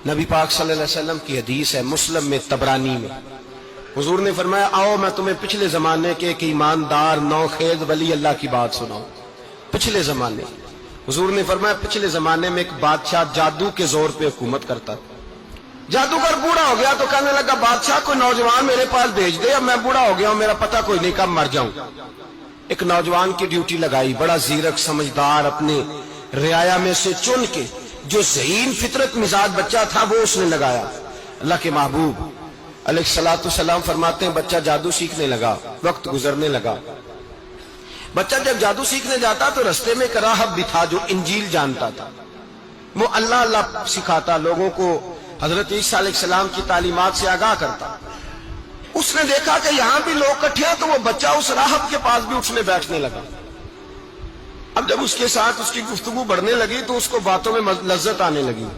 نبی پاک صلی اللہ علیہ وسلم کی حدیث ہے مسلم میں تبرانی میں، حضور نے فرمایا آؤ میں تمہیں پچھلے زمانے کے ایک ایماندار نوخیز ولی اللہ کی بات سناؤں۔ پچھلے زمانے حضور نے فرمایا پچھلے زمانے میں ایک بادشاہ جادو کے زور پہ حکومت کرتا تھا۔ جادوگر بوڑھا ہو گیا تو کہنے لگا بادشاہ کوئی نوجوان میرے پاس بھیج دے، اب میں بوڑھا ہو گیا ہوں میرا پتہ کوئی نہیں کب مر جاؤں۔ ایک نوجوان کی ڈیوٹی لگائی، بڑا زیرک سمجھدار، اپنے رعایا میں سے چن کے جو ذہین فطرت مزاج بچہ تھا وہ اس نے لگایا۔ اللہ کے محبوب علیہ الصلوۃ والسلام فرماتے ہیں بچہ جادو سیکھنے لگا، وقت گزرنے لگا۔ بچہ جب جادو سیکھنے جاتا تو رستے میں ایک راہب بھی تھا جو انجیل جانتا تھا، وہ اللہ اللہ سکھاتا، لوگوں کو حضرت عیسیٰ علیہ السلام کی تعلیمات سے آگاہ کرتا۔ اس نے دیکھا کہ یہاں بھی لوگ اکٹھے ہیں تو وہ بچہ اس راہب کے پاس بھی اٹھنے بیٹھنے لگا۔ اب جب اس کے ساتھ اس کی گفتگو بڑھنے لگی تو اس کو باتوں میں لذت آنے لگی۔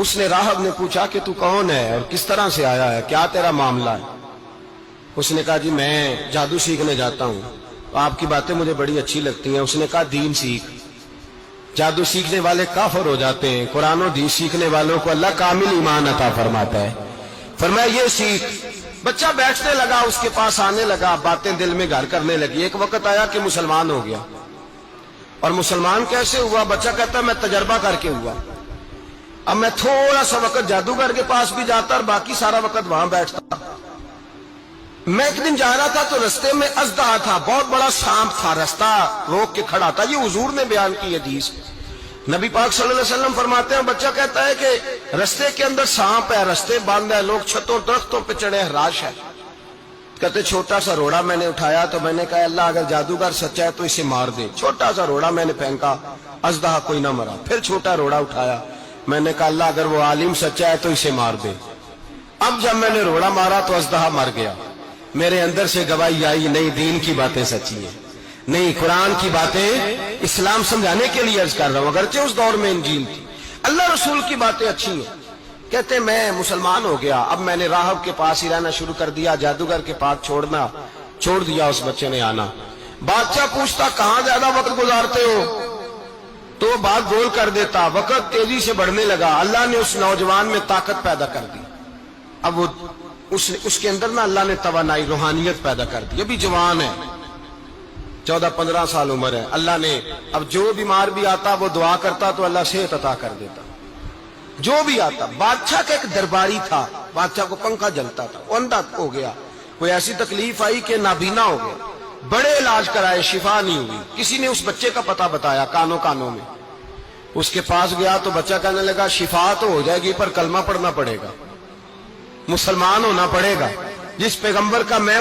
اس نے راہب نے پوچھا کہ تو کون ہے اور کس طرح سے آیا ہے، کیا تیرا معاملہ ہے؟ اس نے کہا جی میں جادو سیکھنے جاتا ہوں، آپ کی باتیں مجھے بڑی اچھی لگتی ہیں۔ اس نے کہا دین سیکھ، جادو سیکھنے والے کافر ہو جاتے ہیں، قرآن و دین سیکھنے والوں کو اللہ کامل ایمان عطا فرماتا ہے۔ فرمایا یہ سیکھ۔ بچہ بیٹھنے لگا، اس کے پاس آنے لگا، باتیں دل میں گھر کرنے لگی۔ ایک وقت آیا کہ مسلمان ہو گیا، اور مسلمان کیسے ہوا؟ بچہ کہتا ہے میں تجربہ کر کے ہوا۔ اب میں تھوڑا سا وقت جادوگر کے پاس بھی جاتا اور باقی سارا وقت وہاں بیٹھتا۔ میں ایک دن جا رہا تھا تو رستے میں اژدہا تھا، بہت بڑا سانپ تھا، رستہ روک کے کھڑا تھا۔ یہ حضور نے بیان کی حدیث۔ نبی پاک صلی اللہ علیہ وسلم فرماتے ہیں بچہ کہتا ہے کہ رستے کے اندر سانپ ہے، رستے بند ہے، لوگ چھتوں درختوں پہ چڑھے، ہراش ہے۔ کہتے چھوٹا سا روڑا میں نے اٹھایا تو میں نے کہا اللہ اگر جادوگر سچا ہے تو اسے مار دے۔ چھوٹا سا روڑا میں نے پھینکا، اژدہا کوئی نہ مرا۔ پھر چھوٹا روڑا اٹھایا، میں نے کہا اللہ اگر وہ عالم سچا ہے تو اسے مار دے۔ اب جب میں نے روڑا مارا تو اژدہا مر گیا۔ میرے اندر سے گواہی آئی نہیں دین کی باتیں سچی ہیں، نہیں قرآن کی باتیں اسلام سمجھانے کے لیے عرض کر رہا ہوں، اگرچہ اس دور میں انجیل تھی۔ اللہ رسول کی باتیں اچھی ہیں۔ کہتے میں مسلمان ہو گیا، اب میں نے راہب کے پاس ہی رہنا شروع کر دیا، جادوگر کے پاس چھوڑ دیا۔ اس بچے نے آنا، بادشاہ پوچھتا کہاں زیادہ وقت گزارتے ہو تو وہ بات گول کر دیتا۔ وقت تیزی سے بڑھنے لگا، اللہ نے اس نوجوان میں طاقت پیدا کر دی۔ اب وہ اس کے اندر نا اللہ نے توانائی روحانیت پیدا کر دی، ابھی جوان ہے، 14-15 سال عمر ہے۔ اللہ نے اب جو بیمار بھی آتا وہ دعا کرتا تو اللہ صحت عطا کر دیتا، جو بھی آتا۔ بادشاہ کا ایک درباری تھا، بادشاہ کو پنکھا جلتا تھا، وہ اندھا ہو گیا، کوئی ایسی تکلیف آئی کہ نابینا ہو گیا، بڑے علاج کرائے شفا نہیں ہوئی۔ کسی نے اس بچے کا پتہ بتایا کانوں میں، اس کے پاس گیا تو بچہ کہنے لگا شفا تو ہو جائے گی پر کلمہ پڑھنا پڑے گا، مسلمان ہونا پڑے گا، جس پیغمبر کا میں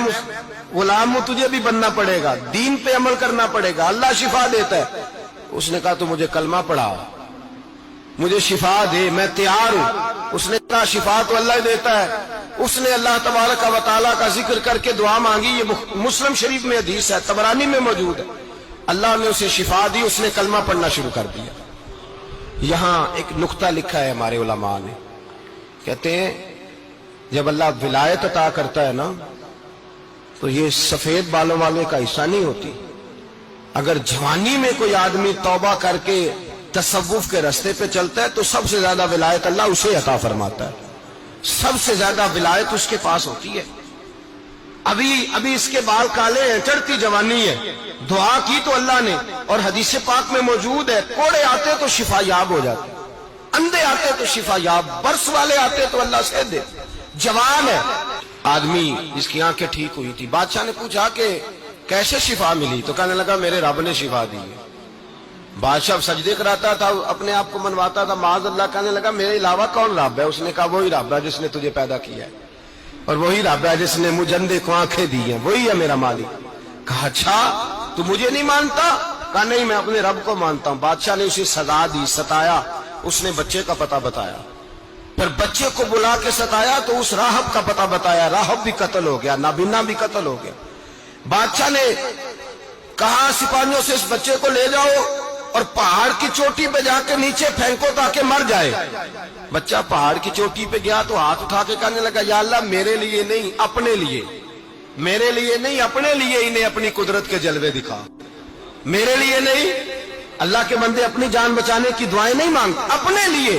غلام ہوں تجھے بھی بننا پڑے گا، دین پہ عمل کرنا پڑے گا، اللہ شفا دیتا ہے۔ اس نے کہا تو مجھے کلمہ پڑھا، مجھے شفا دے، میں تیار ہوں۔ اس نے کہا شفا تو اللہ دیتا ہے۔ اس نے اللہ تبارک و تعالیٰ کا ذکر کر کے دعا مانگی، یہ مسلم شریف میں حدیث ہے، طبرانی میں موجود ہے۔ اللہ نے اسے شفا دی، اس نے کلمہ پڑھنا شروع کر دیا۔ یہاں ایک نقطہ لکھا ہے ہمارے علماء نے، کہتے ہیں جب اللہ ولایت عطا کرتا ہے نا تو یہ سفید بالوں والے کا حصہ نہیں ہوتی۔ اگر جوانی میں کوئی آدمی توبہ کر کے تصوف کے راستے پہ چلتا ہے تو سب سے زیادہ ولایت اللہ اسے عطا فرماتا ہے، سب سے زیادہ ولایت اس کے پاس ہوتی ہے۔ ابھی اس کے بال کالے ہیں، چڑھتی جوانی ہے، دعا کی تو اللہ نے، اور حدیث پاک میں موجود ہے کوڑے آتے تو شفا یاب ہو جاتے، اندھے آتے تو شفا یاب، برس والے آتے تو اللہ سے دے۔ جوان ہے آدمی جس کی آنکھیں ٹھیک ہوئی تھی، بادشاہ نے پوچھا کہ کیسے شفا ملی تو کہنے لگا میرے رب نے شفا دی ہے۔ بادشاہ سجدے کراتا تھا، اپنے آپ کو منواتا تھا، معاذ اللہ، کہنے لگا میرے علاوہ کون رب ہے؟ اس نے کہا وہی رب ہے جس نے تجھے پیدا کیا ہے، اور وہی رب ہے جس نے مجھے اندھے کو آنکھیں دی ہیں، وہی ہے میرا مالک۔ کہا اچھا تو مجھے نہیں مانتا؟ کہا نہیں میں اپنے رب کو مانتا ہوں۔ بادشاہ نے اسے سزا دی، ستایا، اس نے بچے کا پتہ بتایا، پھر بچے کو بلا کے ستایا تو اس راہب کا پتہ بتایا، راہب بھی قتل ہو گیا، نابینا بھی قتل ہو گیا۔ بادشاہ نے کہا سپاہیوں سے اس بچے کو لے جاؤ اور پہاڑ کی چوٹی پہ جا کے نیچے پھینکو تاکہ مر جائے۔ بچہ پہاڑ کی چوٹی پہ گیا تو ہاتھ اٹھا کے کہنے لگا یا اللہ میرے لیے نہیں اپنے لیے، میرے لیے نہیں اپنے لیے انہیں اپنی قدرت کے جلوے دکھا، میرے لیے نہیں۔ اللہ کے بندے اپنی جان بچانے کی دعائیں نہیں مانگتے، اپنے لیے